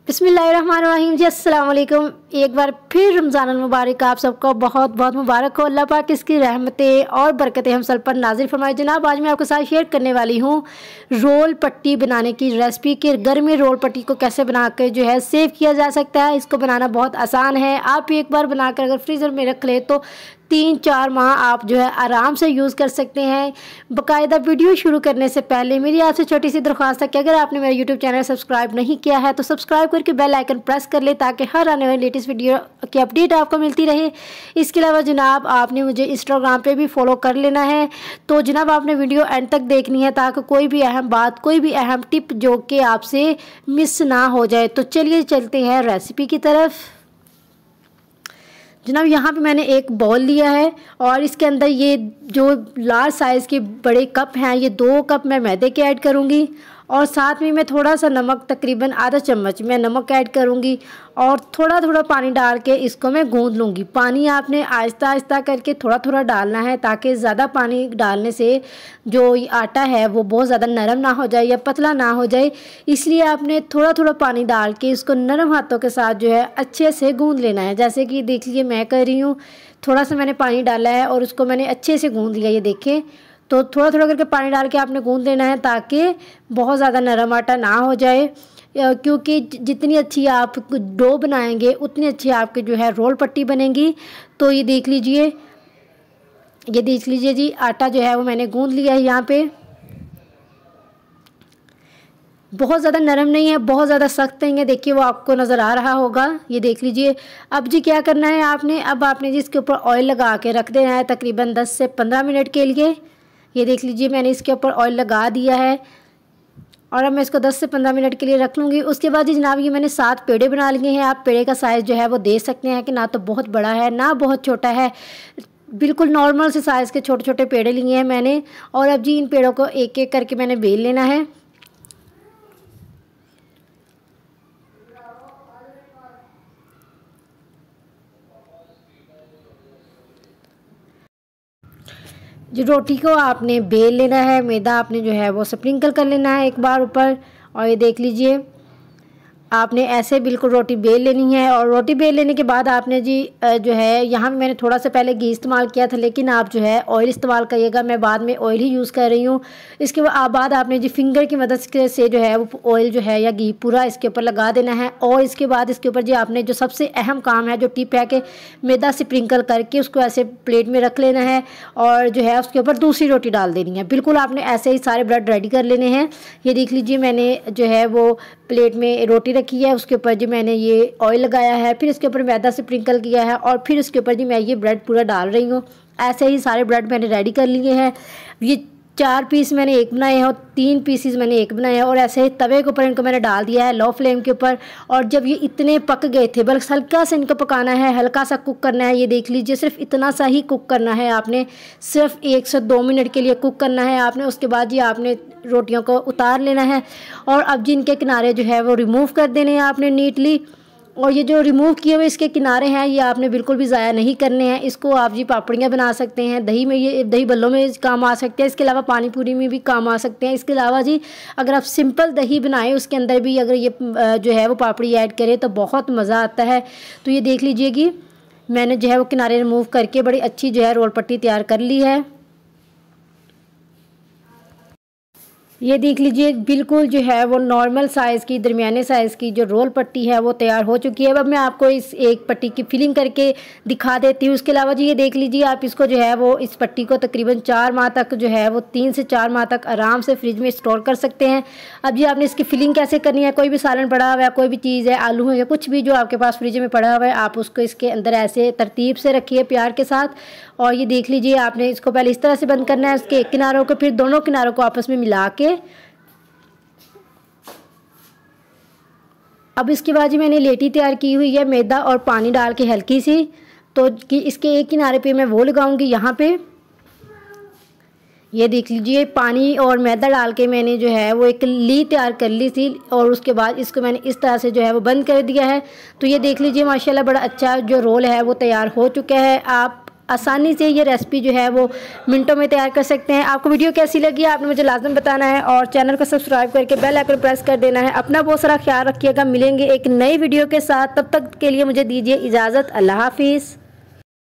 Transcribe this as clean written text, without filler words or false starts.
बिस्मिल्लाहिर्रहमानिर्रहीम जी, अस्सलाम वालेकुम। एक बार फिर रमज़ान मुबारक आप सबको बहुत बहुत मुबारक हो। अल्लाह पाक इसकी रहमतें और बरकतें हम सब पर नाज़िल फरमाए। जनाब, आज मैं आपके साथ शेयर करने वाली हूँ रोल पट्टी बनाने की रेसिपी कि घर में रोल पट्टी को कैसे बना कर जो है सेव किया जा सकता है। इसको बनाना बहुत आसान है। आप एक बार बनाकर अगर फ्रीज़र में रख ले तो 3-4 माह आप जो है आराम से यूज़ कर सकते हैं। बाकायदा वीडियो शुरू करने से पहले मेरी आपसे छोटी सी दरख्वास्त है कि अगर आपने मेरा यूट्यूब चैनल सब्सक्राइब नहीं किया है तो सब्सक्राइब करके बेल आइकन प्रेस कर ले ताकि हर आने वाली लेटेस्ट वीडियो की अपडेट आपको मिलती रहे। इसके अलावा जनाब आपने मुझे इंस्टाग्राम पे भी फॉलो कर लेना है। तो जनाब आपने वीडियो एंड तक देखनी है ताकि कोई भी अहम बात, कोई भी अहम टिप जो कि आपसे मिस ना हो जाए। तो चलिए चलते हैं रेसिपी की तरफ। जनाब यहाँ पे मैंने एक बाउल लिया है और इसके अंदर ये जो लार्ज साइज़ के बड़े कप हैं, ये 2 कप मैं मैदे के ऐड करूँगी और साथ में मैं थोड़ा सा नमक, तकरीबन आधा चम्मच मैं नमक ऐड करूँगी और थोड़ा थोड़ा पानी डाल के इसको मैं गूँध लूँगी। पानी आपने आहिस्ता आहिस्ता करके थोड़ा थोड़ा डालना है ताकि ज़्यादा पानी डालने से जो आटा है वो बहुत ज़्यादा नरम ना हो जाए या पतला ना हो जाए। इसलिए आपने थोड़ा थोड़ा पानी डाल के इसको नरम हाथों के साथ जो है अच्छे से गूँध लेना है। जैसे कि देख लीजिए मैं कर रही हूँ, थोड़ा सा मैंने पानी डाला है और उसको मैंने अच्छे से गूँध लिया। ये देखें, तो थोड़ा थोड़ा करके पानी डाल के आपने गूँध लेना है ताकि बहुत ज़्यादा नरम आटा ना हो जाए, क्योंकि जितनी अच्छी आप डो बनाएंगे उतनी अच्छी आपकी जो है रोल पट्टी बनेगी। तो ये देख लीजिए जी, आटा जो है वो मैंने गूँध लिया है। यहाँ पे बहुत ज़्यादा नरम नहीं है, बहुत ज़्यादा सख्त नहीं है। देखिए वो आपको नज़र आ रहा होगा, ये देख लीजिए। अब जी क्या करना है आपने, अब आपने जी इसके ऊपर ऑयल लगा के रख देना है तकरीबन 10 से 15 मिनट के लिए। ये देख लीजिए मैंने इसके ऊपर ऑयल लगा दिया है और अब मैं इसको 10 से 15 मिनट के लिए रख लूँगी। उसके बाद जी जनाब ये मैंने 7 पेड़े बना लिए हैं। आप पेड़े का साइज़ जो है वो दे सकते हैं कि ना तो बहुत बड़ा है ना बहुत छोटा है, बिल्कुल नॉर्मल से साइज़ के छोटे छोटे पेड़े लिए हैं मैंने। और अब जी इन पेड़ों को एक एक करके मैंने बेल लेना है। जो रोटी को आपने बेल लेना है, मैदा आपने जो है वो स्प्रिंकल कर लेना है एक बार ऊपर। और ये देख लीजिए आपने ऐसे बिल्कुल रोटी बेल लेनी है। और रोटी बेल लेने के बाद आपने जी जो है यहाँ मैंने थोड़ा सा पहले घी इस्तेमाल किया था, लेकिन आप जो है ऑयल इस्तेमाल करिएगा। मैं बाद में ऑयल ही यूज़ कर रही हूँ। इसके बाद आपने जी फिंगर की मदद से जो है वो ऑयल जो है या घी पूरा इसके ऊपर लगा देना है। और इसके बाद इसके ऊपर जी आपने जो सबसे अहम काम है, जो टिप है कि मैदा स्प्रिंकल करके उसको ऐसे प्लेट में रख लेना है और जो है उसके ऊपर दूसरी रोटी डाल देनी है। बिल्कुल आपने ऐसे ही सारे ब्रेड रेडी कर लेने हैं। ये देख लीजिए मैंने जो है वो प्लेट में रोटी रखी है, उसके ऊपर जी मैंने ये ऑयल लगाया है, फिर इसके ऊपर मैदा स्प्रिंकल किया है और फिर उसके ऊपर जी मैं ये ब्रेड पूरा डाल रही हूँ। ऐसे ही सारे ब्रेड मैंने रेडी कर लिए हैं। ये 4 पीस मैंने एक बनाए हैं और 3 पीसीस मैंने एक बनाए हैं और ऐसे ही तवे के ऊपर इनको मैंने डाल दिया है लो फ्लेम के ऊपर। और जब ये इतने पक गए थे, बल्कि हल्का सा इनको पकाना है, हल्का सा कुक करना है। ये देख लीजिए सिर्फ इतना सा ही कुक करना है आपने, सिर्फ 1 से 2 मिनट के लिए कुक करना है आपने। उसके बाद ये आपने रोटियों को उतार लेना है और अब जिनके किनारे जो है वो रिमूव कर देने हैं आपने नीटली। और ये जो रिमूव किए हुए इसके किनारे हैं ये आपने बिल्कुल भी ज़ाया नहीं करने हैं। इसको आप जी पापड़ियाँ बना सकते हैं, दही में, ये दही बल्लों में काम आ सकते हैं। इसके अलावा पानी पूरी में भी काम आ सकते हैं। इसके अलावा जी अगर आप सिंपल दही बनाएं उसके अंदर भी अगर ये जो है वो पापड़ी ऐड करें तो बहुत मज़ा आता है। तो ये देख लीजिए कि मैंने जो है वो किनारे रिमूव करके बड़ी अच्छी जो है रोल पट्टी तैयार कर ली है। ये देख लीजिए बिल्कुल जो है वो नॉर्मल साइज़ की, दरमियाने साइज़ की जो रोल पट्टी है वो तैयार हो चुकी है। अब मैं आपको इस एक पट्टी की फिलिंग करके दिखा देती हूँ। उसके अलावा जी ये देख लीजिए आप इसको जो है वो इस पट्टी को तकरीबन 4 माह तक जो है वो 3 से 4 माह तक आराम से फ्रिज में स्टोर कर सकते हैं। अब जी आपने इसकी फिलिंग कैसे करनी है, कोई भी सालन पड़ा हुआ है, कोई भी चीज़ है, आलू है या कुछ भी जो आपके पास फ्रिज में पड़ा हुआ है, आप उसको इसके अंदर ऐसे तरतीब से रखिए प्यार के साथ। और ये देख लीजिए आपने इसको पहले इस तरह से बंद करना है उसके एक किनारों को, फिर दोनों किनारों को आपस में मिला के। अब इसके बाद जी मैंने लेटी तैयार की हुई है मैदा और पानी डाल के हल्की सी, तो कि इसके एक किनारे पे मैं वो लगाऊंगी यहाँ पे। ये देख लीजिए पानी और मैदा डाल के मैंने जो है वो एक ली तैयार कर ली थी और उसके बाद इसको मैंने इस तरह से जो है वो बंद कर दिया है। तो ये देख लीजिए माशाल्लाह बड़ा अच्छा जो रोल है वो तैयार हो चुका है। आप आसानी से ये रेसिपी जो है वो मिनटों में तैयार कर सकते हैं। आपको वीडियो कैसी लगी आपने मुझे लाजम बताना है और चैनल को सब्सक्राइब करके बेल आइकन प्रेस कर देना है। अपना बहुत सारा ख्याल रखिएगा। मिलेंगे एक नई वीडियो के साथ, तब तक के लिए मुझे दीजिए इजाज़त। अल्लाह हाफिज़।